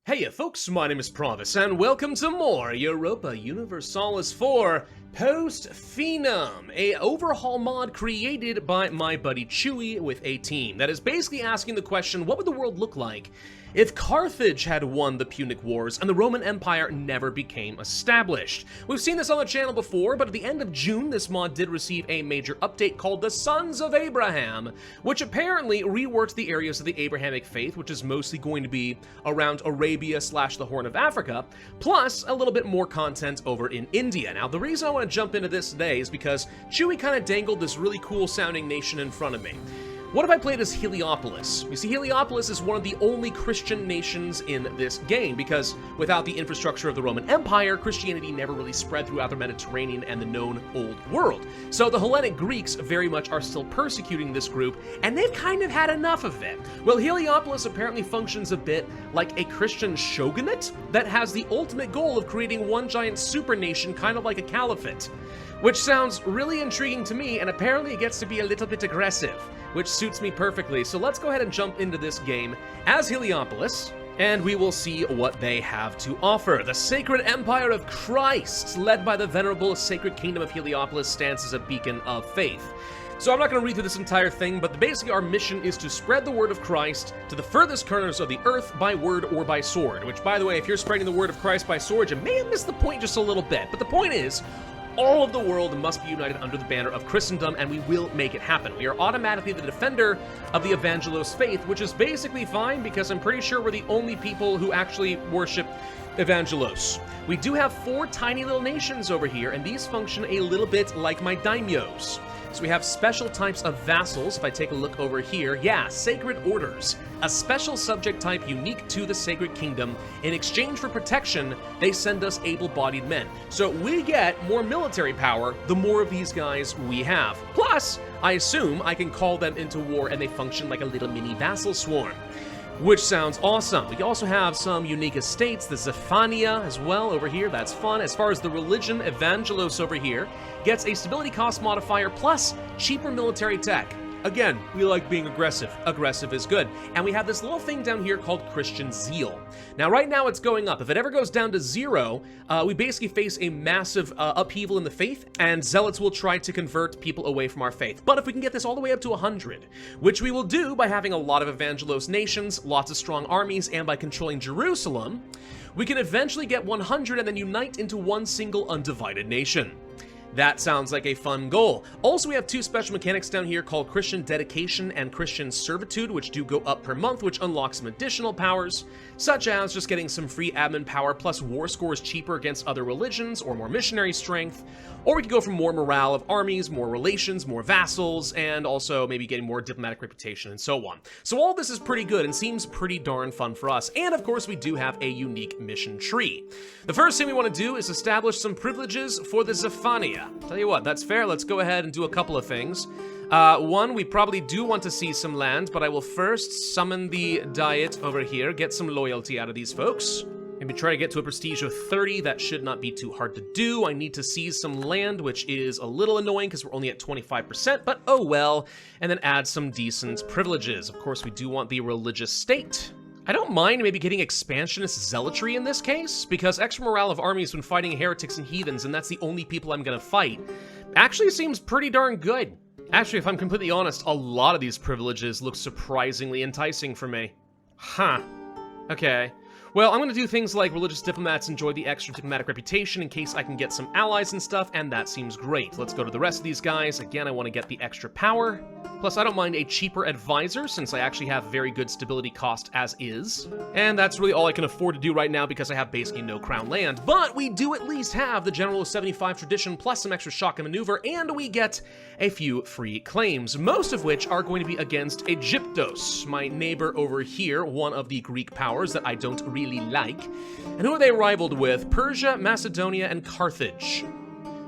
Hey folks, my name is Pravus, and welcome to more Europa Universalis 4 Post-Finem, a overhaul mod created by my buddy Chewy with a team that is basically asking the question, what would the world look like if Carthage had won the Punic Wars and the Roman Empire never became established? We've seen this on the channel before, but at the end of June, this mod did receive a major update called the Sons of Abraham, which apparently reworked the areas of the Abrahamic faith, which is mostly going to be around Arabia / the Horn of Africa, plus a little bit more content over in India. Now, the reason I want to jump into this today is because Chewy kind of dangled this really cool sounding nation in front of me. What if I played as Heliopolis? You see, Heliopolis is one of the only Christian nations in this game, because without the infrastructure of the Roman Empire, Christianity never really spread throughout the Mediterranean and the known Old World. So the Hellenic Greeks very much are still persecuting this group, and they've kind of had enough of it. Well, Heliopolis apparently functions a bit like a Christian shogunate that has the ultimate goal of creating one giant super nation, kind of like a caliphate. Which sounds really intriguing to me, and apparently it gets to be a little bit aggressive, which suits me perfectly. So let's go ahead and jump into this game as Heliopolis, and we will see what they have to offer. The Sacred Empire of Christ, led by the venerable Sacred Kingdom of Heliopolis, stands as a beacon of faith. So I'm not going to read through this entire thing, but basically our mission is to spread the word of Christ to the furthest corners of the earth by word or by sword. Which, by the way, if you're spreading the word of Christ by sword, you may have missed the point just a little bit. But the point is, all of the world must be united under the banner of Christendom, and we will make it happen. We are automatically the defender of the Evangelos faith, which is basically fine because I'm pretty sure we're the only people who actually worship Evangelos. We do have 4 tiny little nations over here, and these function a little bit like my daimyos. So we have special types of vassals. If I take a look over here, yeah, sacred orders. A special subject type unique to the Sacred Kingdom. In exchange for protection, they send us able-bodied men. So we get more military power the more of these guys we have. Plus, I assume I can call them into war and they function like a little mini vassal swarm, which sounds awesome. We also have some unique estates, the Zephania as well over here, that's fun. As far as the religion, Evangelos over here gets a stability cost modifier plus cheaper military tech. Again, we like being aggressive. Aggressive is good. And we have this little thing down here called Christian Zeal. Now, right now it's going up. If it ever goes down to 0, we basically face a massive upheaval in the faith, and zealots will try to convert people away from our faith. But if we can get this all the way up to 100, which we will do by having a lot of Evangelos nations, lots of strong armies, and by controlling Jerusalem, we can eventually get 100 and then unite into one single undivided nation. That sounds like a fun goal. Also, we have 2 special mechanics down here called Christian Dedication and Christian Servitude, which do go up per month, which unlocks some additional powers, such as just getting some free admin power plus war scores cheaper against other religions or more missionary strength. Or we could go for more morale of armies, more relations, more vassals, and also maybe getting more diplomatic reputation and so on. So all this is pretty good and seems pretty darn fun for us. And of course, we do have a unique mission tree. The first thing we want to do is establish some privileges for the Zephania. Tell you what, that's fair. Let's go ahead and do a couple of things. One, we probably do want to see some land, but I will first summon the Diet over here, get some loyalty out of these folks. Maybe try to get to a prestige of 30. That should not be too hard to do. I need to seize some land, which is a little annoying because we're only at 25%, but oh well. And then add some decent privileges. Of course, we do want the religious state. I don't mind maybe getting expansionist zealotry in this case, because extra morale of armies when fighting heretics and heathens, and that's the only people I'm gonna fight, actually seems pretty darn good. Actually, if I'm completely honest, a lot of these privileges look surprisingly enticing for me. Huh. Okay. Well, I'm going to do things like religious diplomats enjoy the extra diplomatic reputation in case I can get some allies and stuff, and that seems great. Let's go to the rest of these guys. Again, I want to get the extra power. Plus, I don't mind a cheaper advisor, since I actually have very good stability cost as is. And that's really all I can afford to do right now because I have basically no crown land. But we do at least have the General of 75 tradition, plus some extra shock and maneuver, and we get a few free claims, most of which are going to be against Aegyptos, my neighbor over here, one of the Greek powers that I don't really like. And who are they rivaled with? Persia, Macedonia, and Carthage.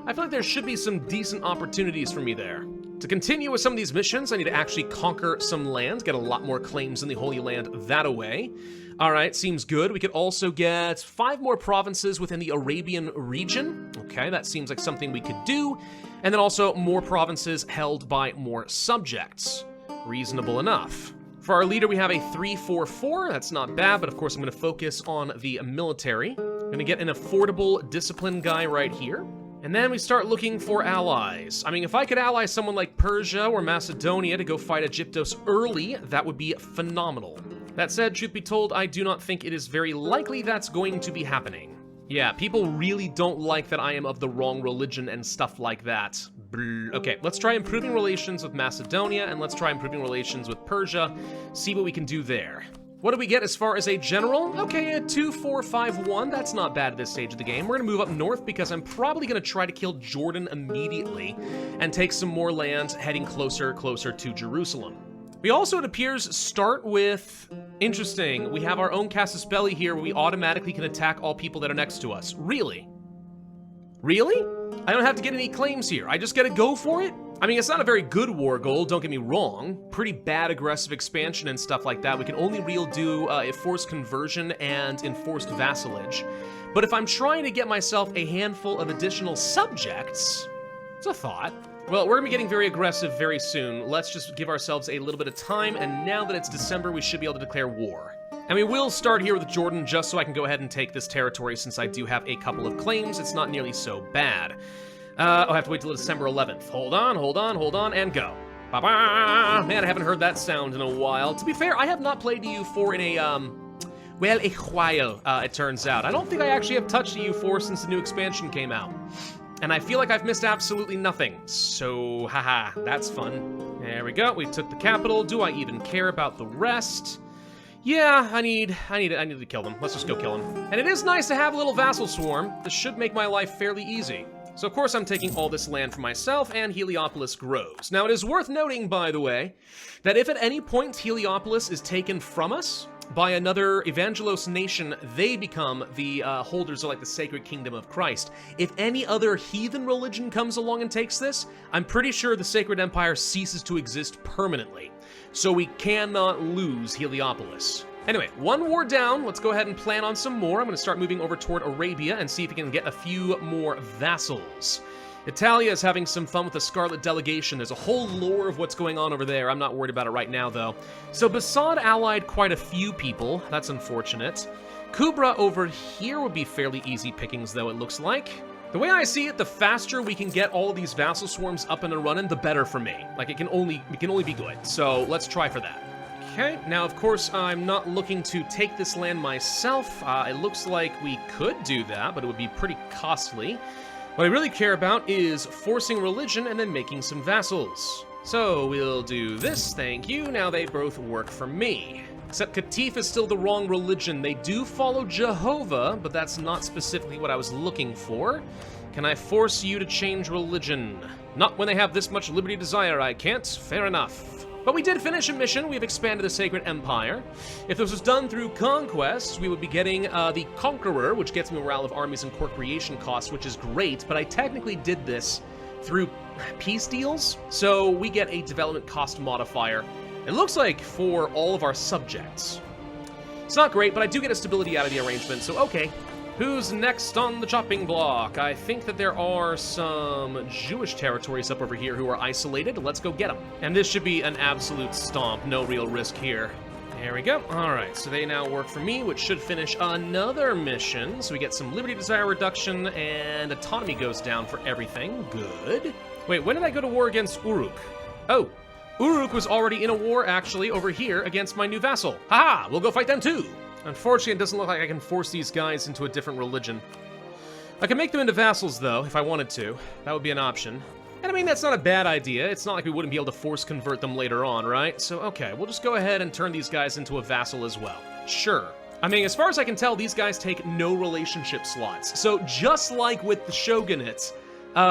I feel like there should be some decent opportunities for me there. To continue with some of these missions, I need to actually conquer some land, get a lot more claims in the Holy Land that way. All right, seems good. We could also get 5 more provinces within the Arabian region. Okay, that seems like something we could do. And then also more provinces held by more subjects. Reasonable enough. For our leader, we have a 3-4-4. That's not bad, but of course I'm going to focus on the military. I'm going to get an affordable discipline guy right here. And then we start looking for allies. I mean, if I could ally someone like Persia or Macedonia to go fight Egyptos early, that would be phenomenal. That said, truth be told, I do not think it is very likely that's going to be happening. Yeah, people really don't like that I am of the wrong religion and stuff like that. Okay, let's try improving relations with Macedonia, and let's try improving relations with Persia, see what we can do there. What do we get as far as a general? Okay, a 2-4-5-1, that's not bad at this stage of the game. We're gonna move up north because I'm probably gonna try to kill Jordan immediately and take some more land heading closer to Jerusalem. We also, it appears, start with... Interesting, we have our own casus belli here where we automatically can attack all people that are next to us. Really? Really? I don't have to get any claims here. I just gotta go for it? I mean, it's not a very good war goal, don't get me wrong. Pretty bad aggressive expansion and stuff like that. We can only really do forced conversion and enforced vassalage. But if I'm trying to get myself a handful of additional subjects, it's a thought. Well, we're gonna be getting very aggressive very soon. Let's just give ourselves a little bit of time, and now that it's December, we should be able to declare war. And we will start here with Jordan just so I can go ahead and take this territory since I do have a couple of claims. It's not nearly so bad. I'll have to wait till December 11th. Hold on, and go. Ba-ba! Man, I haven't heard that sound in a while. To be fair, I have not played EU4 in well, a while, it turns out. I don't think I actually have touched EU4 since the new expansion came out. And I feel like I've missed absolutely nothing. So, haha, that's fun. There we go, we took the capital. Do I even care about the rest? Yeah, I need to kill them. Let's just go kill them. And it is nice to have a little vassal swarm. This should make my life fairly easy. So of course I'm taking all this land for myself, and Heliopolis grows. Now it is worth noting, by the way, that if at any point Heliopolis is taken from us by another Evangelos nation, they become the holders of like the sacred kingdom of Christ. If any other heathen religion comes along and takes this, I'm pretty sure the sacred empire ceases to exist permanently. So we cannot lose Heliopolis. Anyway, one war down. Let's go ahead and plan on some more. I'm going to start moving over toward Arabia and see if we can get a few more vassals. Italia is having some fun with the Scarlet Delegation. There's a whole lore of what's going on over there. I'm not worried about it right now, though. So Basad allied quite a few people. That's unfortunate. Kubra over here would be fairly easy pickings, though, it looks like. The way I see it, the faster we can get all of these vassal swarms up and running, the better for me. Like, it can only be good. So let's try for that. Okay, now of course I'm not looking to take this land myself. It looks like we could do that, but it would be pretty costly. What I really care about is forcing religion and then making some vassals. So we'll do this, thank you. Now they both work for me. Except Qatif is still the wrong religion. They do follow Jehovah, but that's not specifically what I was looking for. Can I force you to change religion? Not when they have this much liberty desire, I can't. Fair enough. But we did finish a mission. We've expanded the Sacred Empire. If this was done through conquest, we would be getting the Conqueror, which gets me morale of armies and core creation costs, which is great, but I technically did this through peace deals, so we get a development cost modifier. It looks like for all of our subjects. It's not great, but I do get a stability out of the arrangement, so okay. Who's next on the chopping block? I think that there are some Jewish territories up over here who are isolated. Let's go get them. And this should be an absolute stomp. No real risk here. There we go. All right, so they now work for me, which should finish another mission. So we get some Liberty Desire reduction, and autonomy goes down for everything. Good. Wait, when did I go to war against Uruk? Oh, Uruk was already in a war, actually, over here against my new vassal. Haha, we'll go fight them too. Unfortunately, it doesn't look like I can force these guys into a different religion. I can make them into vassals, though, if I wanted to. That would be an option. And I mean, that's not a bad idea. It's not like we wouldn't be able to force convert them later on, right? So, okay, we'll just go ahead and turn these guys into a vassal as well. Sure. I mean, as far as I can tell, these guys take no relationship slots. So, just like with the shogunates,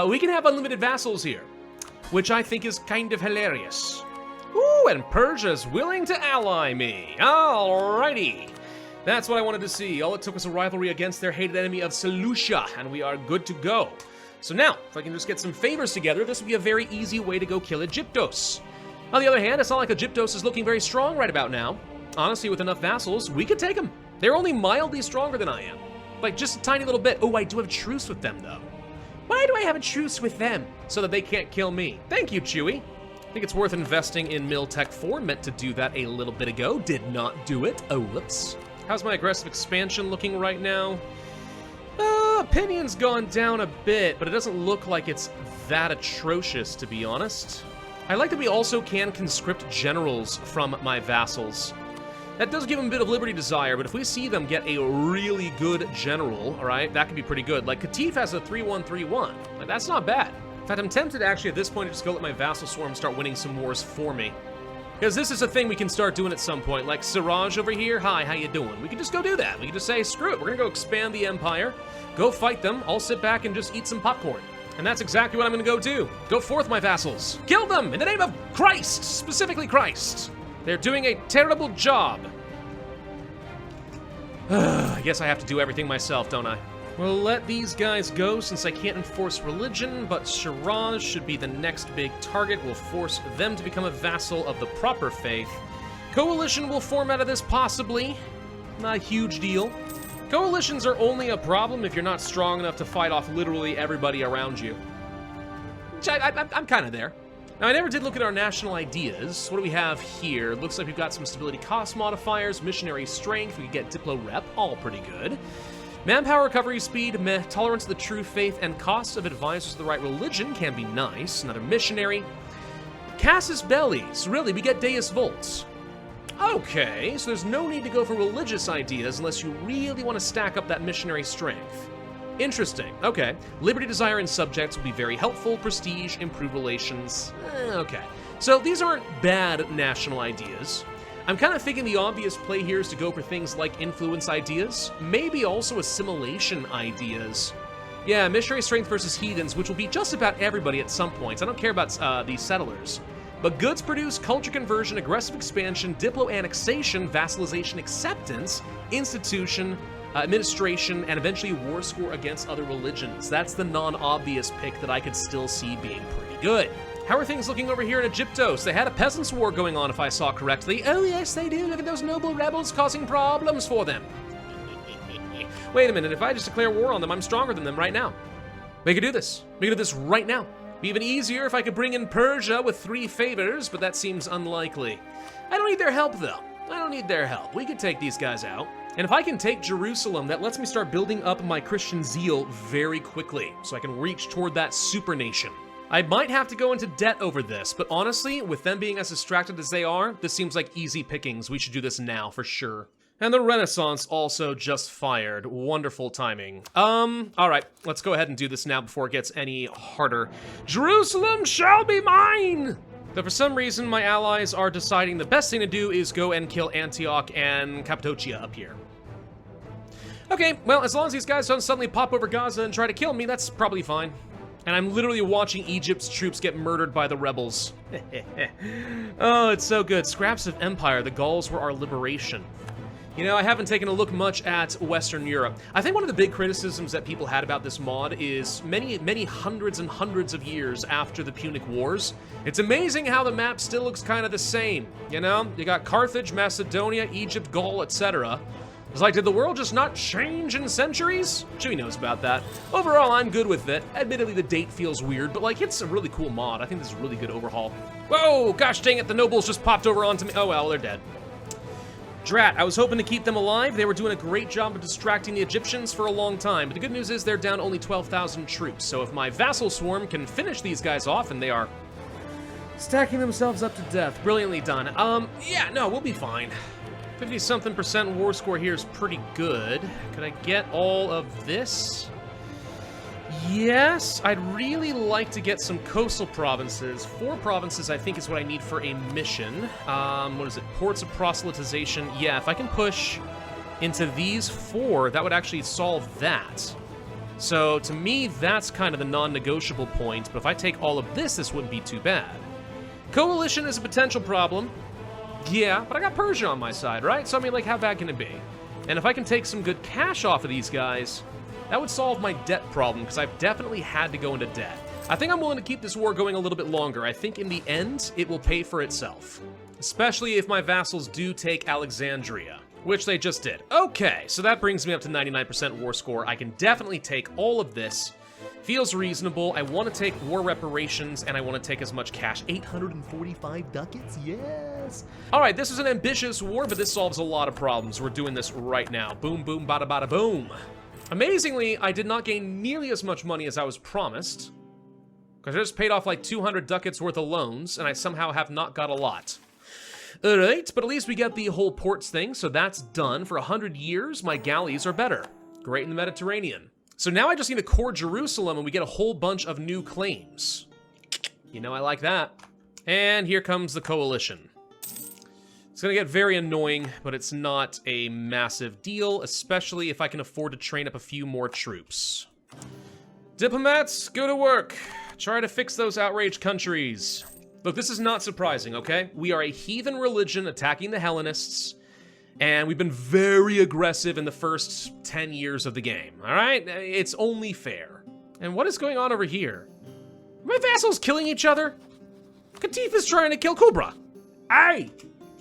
we can have unlimited vassals here, which I think is kind of hilarious. Ooh, and Persia's willing to ally me. Alrighty. That's what I wanted to see. All it took was a rivalry against their hated enemy of Seleucia, and we are good to go. So now, if I can just get some favors together, this would be a very easy way to go kill Egyptos. On the other hand, it's not like Egyptos is looking very strong right about now. Honestly, with enough vassals, we could take them. They're only mildly stronger than I am. Like, just a tiny little bit. Oh, I do have a truce with them, though. Why do I have a truce with them? So that they can't kill me. Thank you, Chewy. think it's worth investing in Mill Tech 4. Meant to do that a little bit ago. Did not do it. Oh, whoops. How's my aggressive expansion looking right now? Opinion's gone down a bit, but it doesn't look like it's that atrocious, to be honest. I like that we also can conscript generals from my vassals. That does give them a bit of liberty desire, but if we see them get a really good general, all right, that could be pretty good. Like, Qatif has a 3-1-3-1. Like, that's not bad. In fact, I'm tempted actually at this point to just go let my vassal swarm start winning some wars for me. Because this is a thing we can start doing at some point. Like, Siraj over here, hi, how you doing? We can just go do that. We can just say, screw it, we're gonna go expand the empire, go fight them, I'll sit back and just eat some popcorn. And that's exactly what I'm gonna go do. Go forth, my vassals. Kill them in the name of Christ, specifically Christ. They're doing a terrible job. I guess I have to do everything myself, don't I? We'll let these guys go since I can't enforce religion, but Shiraz should be the next big target. We'll force them to become a vassal of the proper faith. Coalition will form out of this, possibly. Not a huge deal. Coalitions are only a problem if you're not strong enough to fight off literally everybody around you. Which I'm kind of there. Now, I never did look at our national ideas. What do we have here? Looks like we've got some stability cost modifiers, missionary strength, we could get diplo rep, all pretty good. Manpower recovery speed, meh. Tolerance of the true faith and costs of advisors of the right religion can be nice. Another missionary. Casus bellis, really, we get Deus Volts. Okay, so there's no need to go for religious ideas unless you really want to stack up that missionary strength. Interesting. Okay. Liberty, desire, and subjects will be very helpful. Prestige, improved relations. Okay. So these aren't bad national ideas. I'm kind of thinking the obvious play here is to go for things like influence ideas, maybe also assimilation ideas. Yeah, missionary strength versus heathens, which will be just about everybody at some points. I don't care about these settlers. But goods produce, culture conversion, aggressive expansion, diplo annexation, vassalization acceptance, institution, administration, and eventually war score against other religions. That's the non-obvious pick that I could still see being pretty good. How are things looking over here in Egyptos? They had a peasants' war going on, if I saw correctly. Oh yes, they do. Look at those noble rebels causing problems for them. Wait a minute, if I just declare war on them, I'm stronger than them right now. We could do this. We could do this right now. Be even easier if I could bring in Persia with 3 favors, but that seems unlikely. I don't need their help, though. I don't need their help. We could take these guys out. And if I can take Jerusalem, that lets me start building up my Christian zeal very quickly, so I can reach toward that super nation. I might have to go into debt over this, but honestly, with them being as distracted as they are, this seems like easy pickings. We should do this now for sure. And the Renaissance also just fired. Wonderful timing. Alright, let's go ahead and do this now before it gets any harder. Jerusalem shall be mine! But for some reason, my allies are deciding the best thing to do is go and kill Antioch and Cappadocia up here. Okay, well, as long as these guys don't suddenly pop over Gaza and try to kill me, that's probably fine. And I'm literally watching Egypt's troops get murdered by the rebels. Oh, it's so good. Scraps of Empire, the Gauls were our liberation. You know, I haven't taken a look much at Western Europe. I think one of the big criticisms that people had about this mod is many hundreds and hundreds of years after the Punic Wars, it's amazing how the map still looks kind of the same, you know? You got Carthage, Macedonia, Egypt, Gaul, etc. It's like, did the world just not change in centuries? Chewy knows about that. Overall, I'm good with it. Admittedly, the date feels weird, but like, it's a really cool mod. I think this is a really good overhaul. Whoa, gosh dang it, the nobles just popped over onto me. Oh well, they're dead. Drat, I was hoping to keep them alive. They were doing a great job of distracting the Egyptians for a long time, but the good news is they're down only 12,000 troops, so if my vassal swarm can finish these guys off, and they are stacking themselves up to death, brilliantly done. Yeah, no, we'll be fine. 50-something% war score here is pretty good. Could I get all of this? Yes, I'd really like to get some coastal provinces. 4 provinces, I think, is what I need for a mission. What is it? Ports of proselytization. Yeah, if I can push into these 4, that would actually solve that. So, to me, that's kind of the non-negotiable point, but if I take all of this, this wouldn't be too bad. Coalition is a potential problem. Yeah, but I got Persia on my side, right? So, I mean, like, how bad can it be? And if I can take some good cash off of these guys, that would solve my debt problem, because I've definitely had to go into debt. I think I'm willing to keep this war going a little bit longer. I think in the end, it will pay for itself. Especially if my vassals do take Alexandria, which they just did. Okay, so that brings me up to 99% war score. I can definitely take all of this. Feels reasonable. I want to take war reparations, and I want to take as much cash. 845 ducats? Yes! Alright, this is an ambitious war, but this solves a lot of problems. We're doing this right now. Boom, boom, bada, bada, boom. Amazingly, I did not gain nearly as much money as I was promised, because I just paid off like 200 ducats worth of loans, and I somehow have not got a lot. Alright, but at least we get the whole ports thing, so that's done. For 100 years, my galleys are better. Great in the Mediterranean. So now I just need to core Jerusalem, and we get a whole bunch of new claims. You know I like that. And here comes the coalition. It's gonna get very annoying, but it's not a massive deal, especially if I can afford to train up a few more troops. Diplomats, go to work. Try to fix those outraged countries. Look, this is not surprising, okay? We are a heathen religion attacking the Hellenists, and we've been very aggressive in the first 10 years of the game, all right? It's only fair. And what is going on over here? Are my vassals killing each other? Qatif is trying to kill Kubra. Hey,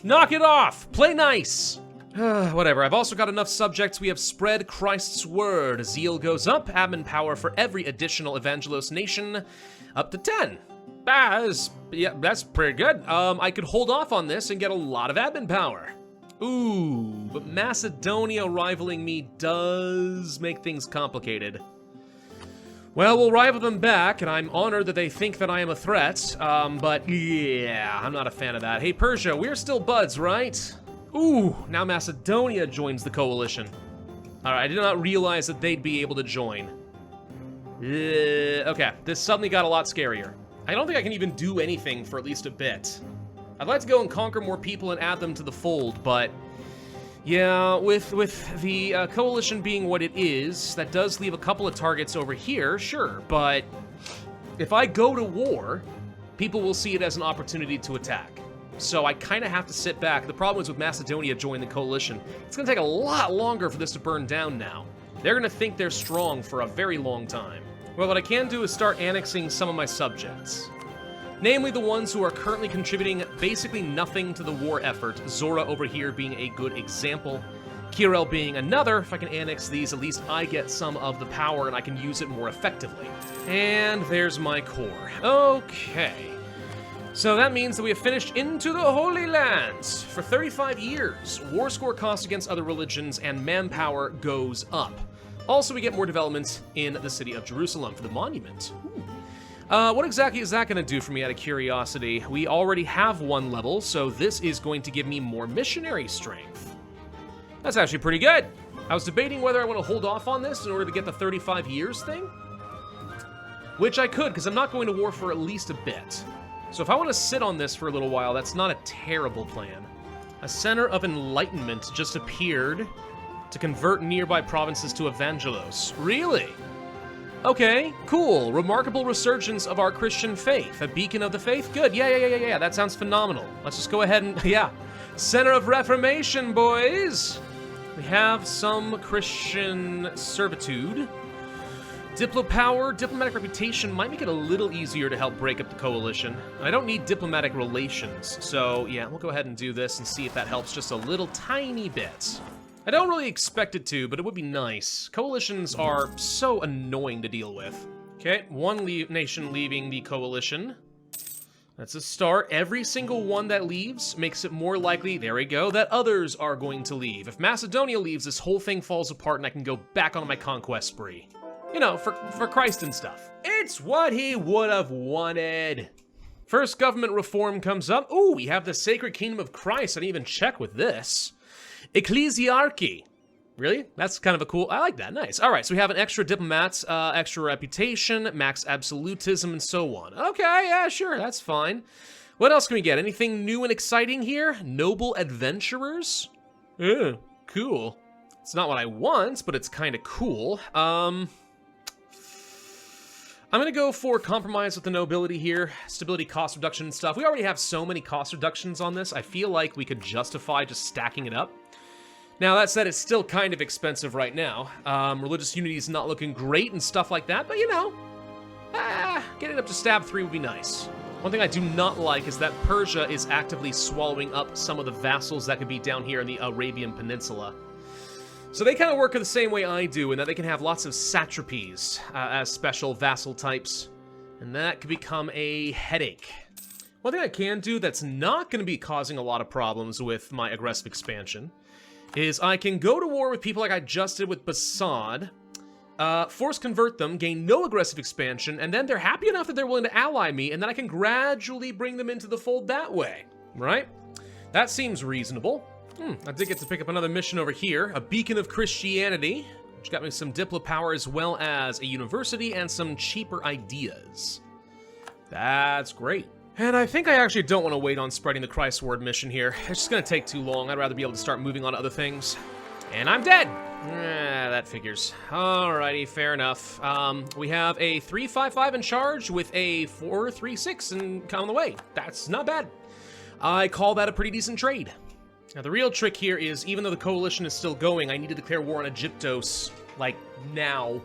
knock it off. Play nice. Whatever, I've also got enough subjects. We have spread Christ's word. Zeal goes up, admin power for every additional Evangelos nation, up to 10. Yeah, that's pretty good. I could hold off on this and get a lot of admin power. Ooh, but Macedonia rivaling me does make things complicated. Well, we'll rival them back, and I'm honored that they think that I am a threat, but yeah, I'm not a fan of that. Hey, Persia, we're still buds, right? Ooh, now Macedonia joins the coalition. All right, I did not realize that they'd be able to join. Okay, this suddenly got a lot scarier. I don't think I can even do anything for at least a bit. I'd like to go and conquer more people and add them to the fold, but yeah, with the coalition being what it is, that does leave a couple of targets over here, sure, but if I go to war, people will see it as an opportunity to attack. So I kind of have to sit back. The problem is with Macedonia joining the coalition, it's going to take a lot longer for this to burn down now. They're going to think they're strong for a very long time. Well, what I can do is start annexing some of my subjects. Namely the ones who are currently contributing basically nothing to the war effort, Zora over here being a good example, Kirel being another. If I can annex these, at least I get some of the power and I can use it more effectively. And there's my core. Okay. So that means that we have finished into the Holy Lands. For 35 years, war score cost against other religions and manpower goes up. Also, we get more development in the city of Jerusalem for the monument. Ooh. What exactly is that going to do for me out of curiosity? We already have 1 level, so this is going to give me more missionary strength. That's actually pretty good. I was debating whether I want to hold off on this in order to get the 35 years thing. Which I could, because I'm not going to war for at least a bit. So if I want to sit on this for a little while, that's not a terrible plan. A center of enlightenment just appeared to convert nearby provinces to Evangelos. Really? Okay, cool. Remarkable resurgence of our Christian faith. A beacon of the faith? Good. Yeah. That sounds phenomenal. Let's just go ahead and, yeah. Center of Reformation, boys. We have some Christian servitude. Diplopower, diplomatic reputation might make it a little easier to help break up the coalition. I don't need diplomatic relations, so yeah, we'll go ahead and do this and see if that helps just a little tiny bit. I don't really expect it to, but it would be nice. Coalitions are so annoying to deal with. Okay, one nation leaving the coalition. That's a start. Every single one that leaves makes it more likely, there we go, that others are going to leave. If Macedonia leaves, this whole thing falls apart and I can go back on my conquest spree. You know, for Christ and stuff. It's what he would have wanted. First government reform comes up. Ooh, we have the Sacred Kingdom of Christ. I didn't even check with this. Ecclesiarchy. Really? That's kind of a cool... I like that. Nice. All right, so we have an extra diplomats, extra reputation, max absolutism, and so on. Okay, yeah, sure, that's fine. What else can we get? Anything new and exciting here? Noble adventurers? Cool. It's not what I want, but it's kind of cool. I'm gonna go for compromise with the nobility here. Stability, cost reduction and stuff. We already have so many cost reductions on this. I feel like we could justify just stacking it up. Now, that said, it's still kind of expensive right now. Religious unity is not looking great and stuff like that, but you know, getting up to stab 3 would be nice. One thing I do not like is that Persia is actively swallowing up some of the vassals that could be down here in the Arabian Peninsula. So they kind of work the same way I do, in that they can have lots of satrapies as special vassal types. And that could become a headache. One thing I can do that's not going to be causing a lot of problems with my aggressive expansion is I can go to war with people like I just did with Basad, force convert them, gain no aggressive expansion, and then they're happy enough that they're willing to ally me, and then I can gradually bring them into the fold that way, right? That seems reasonable. I did get to pick up another mission over here, a beacon of Christianity, which got me some Diplo power as well as a university and some cheaper ideas. That's great. And I think I actually don't want to wait on spreading the Christ word mission here. It's just going to take too long. I'd rather be able to start moving on to other things. And I'm dead! That figures. Alrighty, fair enough. We have a 355 in charge with a 436 and on the way. That's not bad. I call that a pretty decent trade. Now, the real trick here is, even though the coalition is still going, I need to declare war on Egyptos, like, now.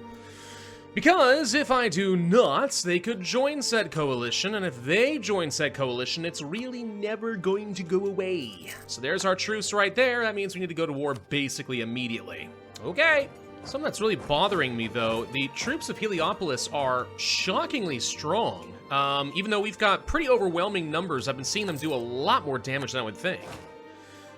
Because if I do not, they could join said coalition, and if they join said coalition, it's really never going to go away. So there's our truce right there. That means we need to go to war basically immediately. Okay. Something that's really bothering me, though, the troops of Heliopolis are shockingly strong. Even though we've got pretty overwhelming numbers, I've been seeing them do a lot more damage than I would think.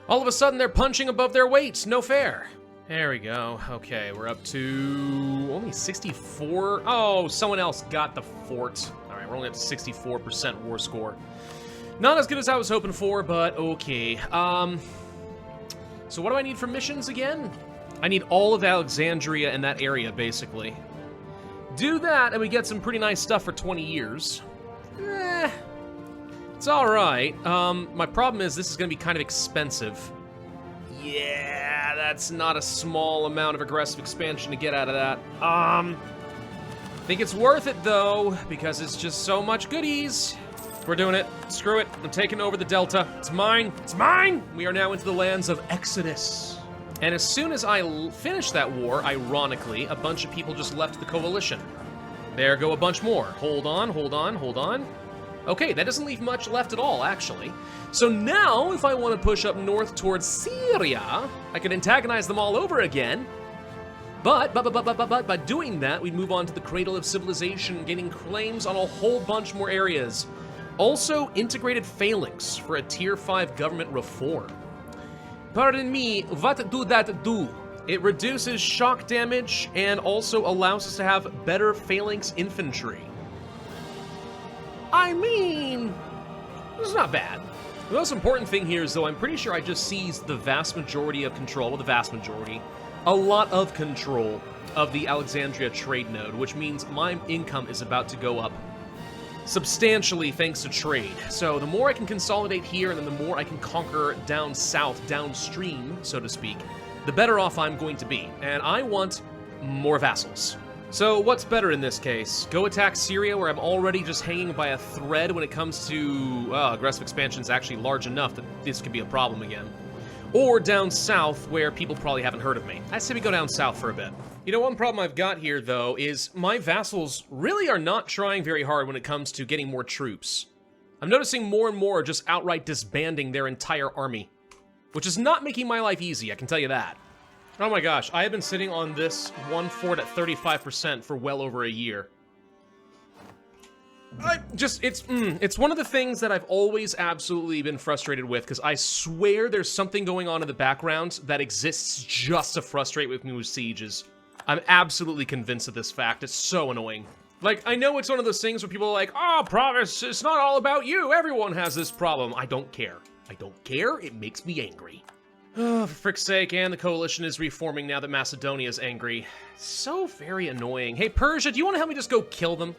All of a sudden, they're punching above their weight. No fair. There we go. Okay, we're up to only 64. Oh, someone else got the fort. All right, we're only up to 64% war score. Not as good as I was hoping for, but okay. So what do I need for missions again? I need all of Alexandria in that area, basically. Do that, and we get some pretty nice stuff for 20 years. It's all right. My problem is this is going to be kind of expensive. Yeah, that's not a small amount of aggressive expansion to get out of that. I think it's worth it, though, because it's just so much goodies. We're doing it. Screw it. I'm taking over the Delta. It's mine. It's mine! We are now into the lands of Exodus. And as soon as I finish that war, ironically, a bunch of people just left the coalition. There go a bunch more. Hold on, hold on, hold on. Okay, that doesn't leave much left at all, actually. So now, if I want to push up north towards Syria, I can antagonize them all over again. But by doing that, we move on to the Cradle of Civilization, gaining claims on a whole bunch more areas. Also, integrated phalanx for a Tier 5 government reform. Pardon me, what do that do? It reduces shock damage and also allows us to have better phalanx infantry. I mean, it's not bad. The most important thing here is, though, I'm pretty sure I just seized the vast majority of control, well, the vast majority, a lot of control of the Alexandria trade node, which means my income is about to go up substantially thanks to trade. So the more I can consolidate here, and then the more I can conquer down south, downstream, so to speak, the better off I'm going to be. And I want more vassals. So what's better in this case? Go attack Syria, where I'm already just hanging by a thread when it comes to aggressive expansion is actually large enough that this could be a problem again. Or down south, where people probably haven't heard of me. I say we go down south for a bit. You know, one problem I've got here, though, is my vassals really are not trying very hard when it comes to getting more troops. I'm noticing more and more just outright disbanding their entire army, which is not making my life easy, I can tell you that. Oh my gosh, I have been sitting on this one fort at 35% for well over a year. It's one of the things that I've always absolutely been frustrated with, because I swear there's something going on in the background that exists just to frustrate with me with sieges. I'm absolutely convinced of this fact. It's so annoying. Like, I know it's one of those things where people are like, oh, Pravus, it's not all about you. Everyone has this problem. I don't care. I don't care. It makes me angry. Oh, for frick's sake, and the coalition is reforming now that Macedonia is angry. So very annoying. Hey, Persia, do you want to help me just go kill them?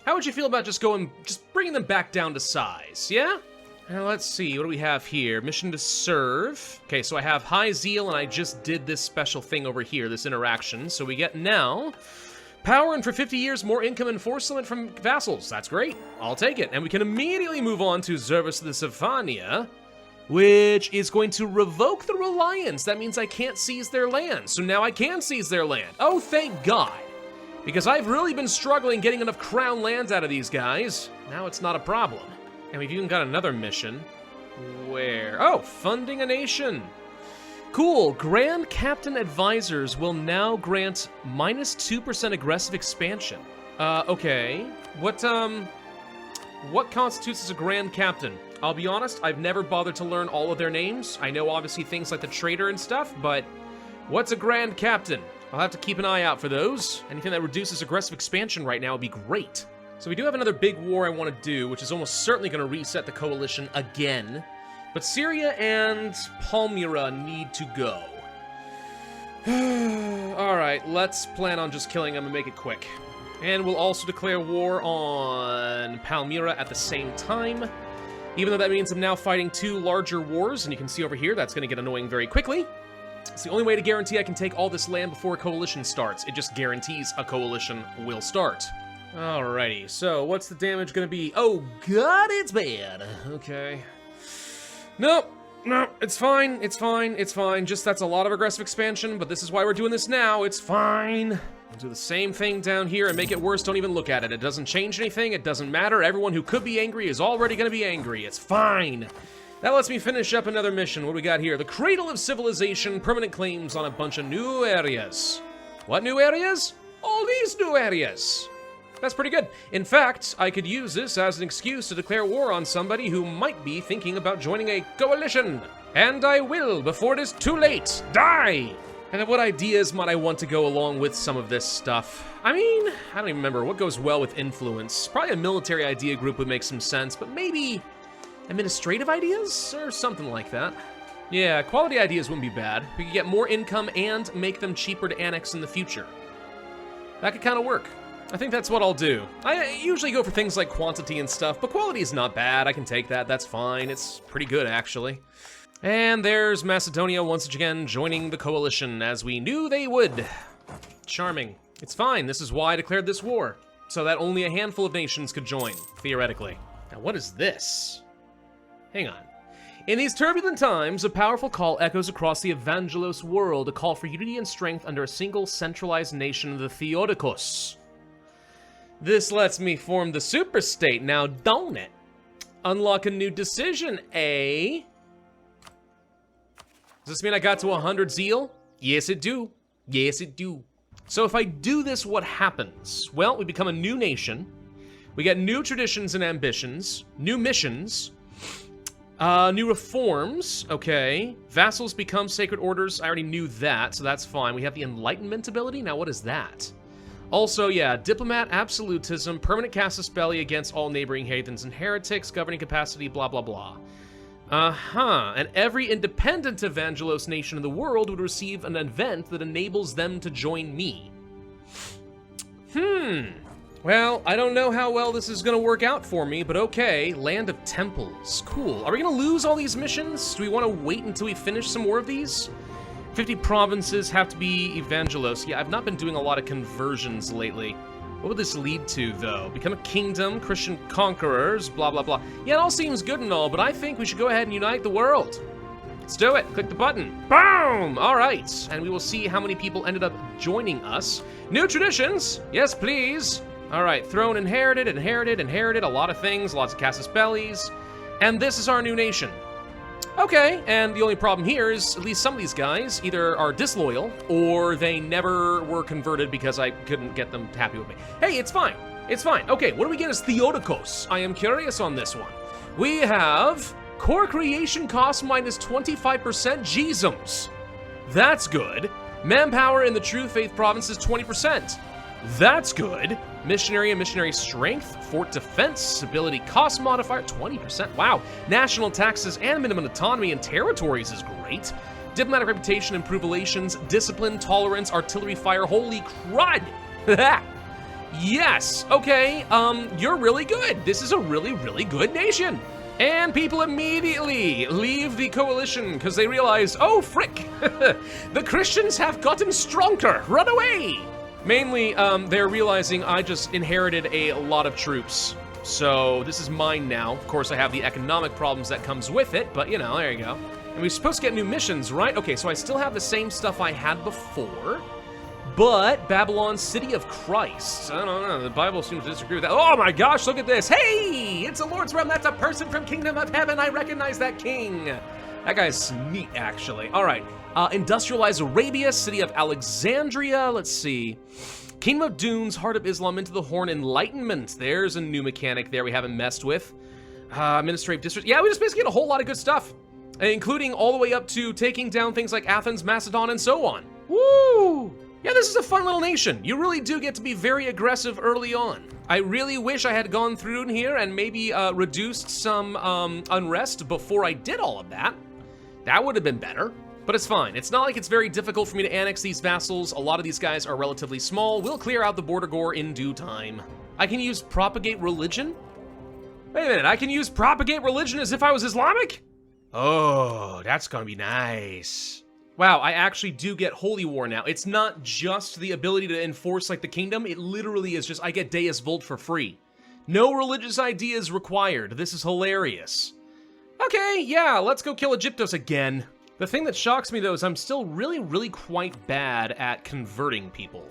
How would you feel about just bringing them back down to size, yeah? Now, let's see, what do we have here? Mission to serve. Okay, so I have high zeal, and I just did this special thing over here, this interaction. So we get now power, and for 50 years, more income and enforcement from vassals. That's great. I'll take it. And we can immediately move on to Zervus the Savania, which is going to revoke the Reliance. That means I can't seize their land. So now I can seize their land. Oh, thank God. Because I've really been struggling getting enough crown lands out of these guys. Now it's not a problem. And we've even got another mission. Where? Oh, funding a nation. Cool. Grand Captain Advisors will now grant -2% aggressive expansion. Okay. What constitutes as a Grand Captain? I'll be honest, I've never bothered to learn all of their names. I know obviously things like the Trader and stuff, but what's a Grand Captain? I'll have to keep an eye out for those. Anything that reduces aggressive expansion right now would be great. So we do have another big war I want to do, which is almost certainly going to reset the coalition again. But Syria and Palmyra need to go. Alright, let's plan on just killing them and make it quick. And we'll also declare war on Palmyra at the same time. Even though that means I'm now fighting 2 larger wars, and you can see over here that's going to get annoying very quickly. It's the only way to guarantee I can take all this land before a coalition starts. It just guarantees a coalition will start. Alrighty, so what's the damage going to be? Oh god, it's bad. Okay. Nope. No, it's fine, it's fine, it's fine. Just that's a lot of aggressive expansion, but this is why we're doing this now. It's fine. We'll do the same thing down here and make it worse. Don't even look at it. It doesn't change anything. It doesn't matter. Everyone who could be angry is already going to be angry. It's fine. That lets me finish up another mission. What do we got here? The Cradle of Civilization, permanent claims on a bunch of new areas. What new areas? All these new areas. That's pretty good. In fact, I could use this as an excuse to declare war on somebody who might be thinking about joining a coalition. And I will before it is too late. Die! And what ideas might I want to go along with some of this stuff? I mean, I don't even remember what goes well with influence. Probably a military idea group would make some sense, but maybe administrative ideas or something like that. Yeah, quality ideas wouldn't be bad. We could get more income and make them cheaper to annex in the future. That could kind of work. I think that's what I'll do. I usually go for things like quantity and stuff, but quality is not bad. I can take that. That's fine. It's pretty good, actually. And there's Macedonia once again joining the coalition, as we knew they would. Charming. It's fine. This is why I declared this war, so that only a handful of nations could join, theoretically. Now, what is this? Hang on. In these turbulent times, a powerful call echoes across the Evangelos world, a call for unity and strength under a single centralized nation, the Theodokos. This lets me form the superstate now, don't it? Unlock a new decision, eh? Does this mean I got to 100 zeal? Yes, it do. Yes, it do. So if I do this, what happens? Well, we become a new nation. We get new traditions and ambitions, new missions, new reforms, okay. Vassals become sacred orders. I already knew that, so that's fine. We have the Enlightenment ability. Now, what is that? Also, yeah, diplomat, absolutism, permanent casus belli against all neighboring heathens and heretics, governing capacity, blah, blah, blah. And every independent Evangelos nation in the world would receive an event that enables them to join me. Well, I don't know how well this is gonna work out for me, but okay. Land of Temples. Cool. Are we gonna lose all these missions? Do we want to wait until we finish some more of these? 50 provinces have to be Evangelos. Yeah, I've not been doing a lot of conversions lately. What would this lead to, though? Become a kingdom, Christian conquerors, blah, blah, blah. Yeah, it all seems good and all, but I think we should go ahead and unite the world. Let's do it. Click the button. Boom! All right. And we will see how many people ended up joining us. New traditions. Yes, please. All right. Throne inherited, inherited, inherited. A lot of things. Lots of casus bellis. And this is our new nation. Okay, and the only problem here is at least some of these guys either are disloyal or they never were converted because I couldn't get them happy with me. Hey, it's fine. It's fine. Okay, what do we get as Theodokos? I am curious on this one. We have core creation cost minus 25% Gsums. That's good. Manpower in the True Faith province is 20%. That's good. Missionary and missionary strength, fort defense, ability cost modifier, 20%. Wow. National taxes and minimum autonomy in territories is great. Diplomatic reputation, improve relations, discipline, tolerance, artillery fire. Holy crud! Yes. Okay. You're really good. This is a really, really good nation. And people immediately leave the coalition because they realize, oh, frick, the Christians have gotten stronger. Run away. Mainly, they're realizing I just inherited a lot of troops. So this is mine now. Of course, I have the economic problems that comes with it, but you know, there you go. And we're supposed to get new missions, right? Okay, so I still have the same stuff I had before, but Babylon, City of Christ. I don't know, the Bible seems to disagree with that. Oh my gosh, look at this. Hey, it's a Lord's realm. That's a person from Kingdom of Heaven. I recognize that king. That guy's neat, actually. All right, Industrialize Arabia, city of Alexandria, let's see. Kingdom of Dunes, Heart of Islam, Into the Horn, Enlightenment. There's a new mechanic there we haven't messed with. Administrative District. Yeah, we just basically get a whole lot of good stuff, including all the way up to taking down things like Athens, Macedon, and so on. Woo! Yeah, this is a fun little nation. You really do get to be very aggressive early on. I really wish I had gone through in here and maybe reduced some unrest before I did all of that. That would have been better. But it's fine. It's not like it's very difficult for me to annex these vassals. A lot of these guys are relatively small. We'll clear out the border gore in due time. I can use propagate religion? Wait a minute, I can use propagate religion as if I was Islamic? Oh, that's gonna be nice. Wow, I actually do get holy war now. It's not just the ability to enforce like the kingdom. It literally is just, I get Deus Vult for free. No religious ideas required. This is hilarious. Okay, yeah, let's go kill Egyptos again. The thing that shocks me, though, is I'm still really quite bad at converting people.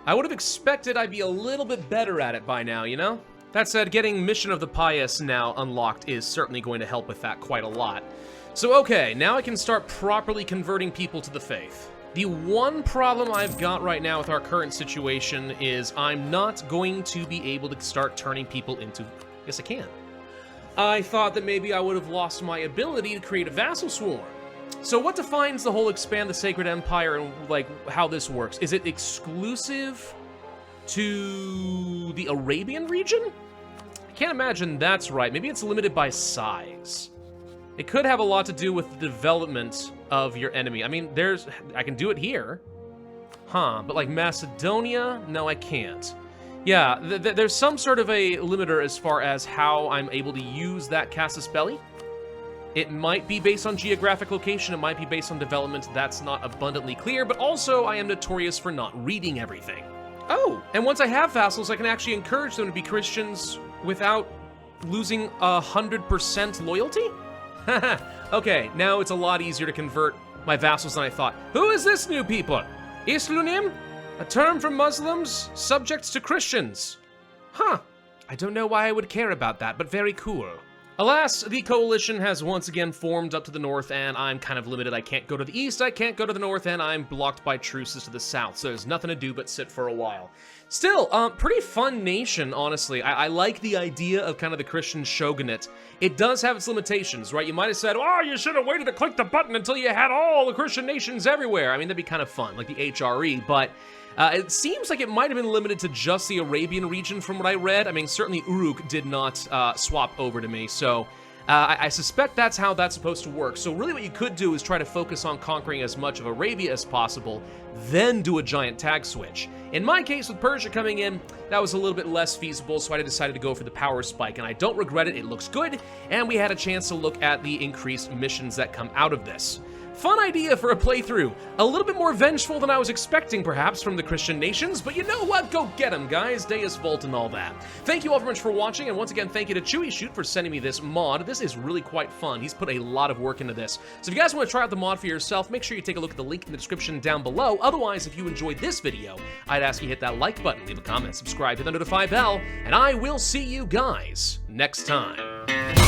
I would have expected I'd be a little bit better at it by now, you know? That said, getting Mission of the Pious now unlocked is certainly going to help with that quite a lot. So, okay, now I can start properly converting people to the faith. The one problem I've got right now with our current situation is I'm not going to be able to start turning people into... Yes, I can. I thought that maybe I would have lost my ability to create a vassal swarm. So what defines the whole expand the Sacred Empire and like how this works? Is it exclusive to the Arabian region? I can't imagine that's right. Maybe it's limited by size. It could have a lot to do with the development of your enemy. I mean, I can do it here. Huh, but like Macedonia? No, I can't. Yeah, there's some sort of a limiter as far as how I'm able to use that Casus Belli. It might be based on geographic location, it might be based on development, that's not abundantly clear, but also I am notorious for not reading everything. Oh, and once I have vassals, I can actually encourage them to be Christians without losing 100% loyalty? Okay, now it's a lot easier to convert my vassals than I thought. Who is this new people? Islunim? A term from Muslims, subjects to Christians. Huh, I don't know why I would care about that, but very cool. Alas, the coalition has once again formed up to the north, and I'm kind of limited. I can't go to the east, I can't go to the north, and I'm blocked by truces to the south, so there's nothing to do but sit for a while. Still, pretty fun nation, honestly. I like the idea of kind of the Christian shogunate. It does have its limitations, right? You might have said, oh, you should have waited to click the button until you had all the Christian nations everywhere. I mean, that'd be kind of fun, like the HRE, but it seems like it might have been limited to just the Arabian region from what I read. I mean, certainly Uruk did not swap over to me, so I suspect that's how that's supposed to work. So really what you could do is try to focus on conquering as much of Arabia as possible, then do a giant tag switch. In my case, with Persia coming in, that was a little bit less feasible, so I decided to go for the power spike, and I don't regret it. It looks good, and we had a chance to look at the increased missions that come out of this. Fun idea for a playthrough. A little bit more vengeful than I was expecting, perhaps, from the Christian nations, but you know what? Go get them, guys. Deus Vult and all that. Thank you all very much for watching, and once again, thank you to Chewy Shoot for sending me this mod. This is really quite fun. He's put a lot of work into this. So if you guys want to try out the mod for yourself, make sure you take a look at the link in the description down below. Otherwise, if you enjoyed this video, I'd ask you hit that like button, leave a comment, subscribe, hit the notify bell, and I will see you guys next time.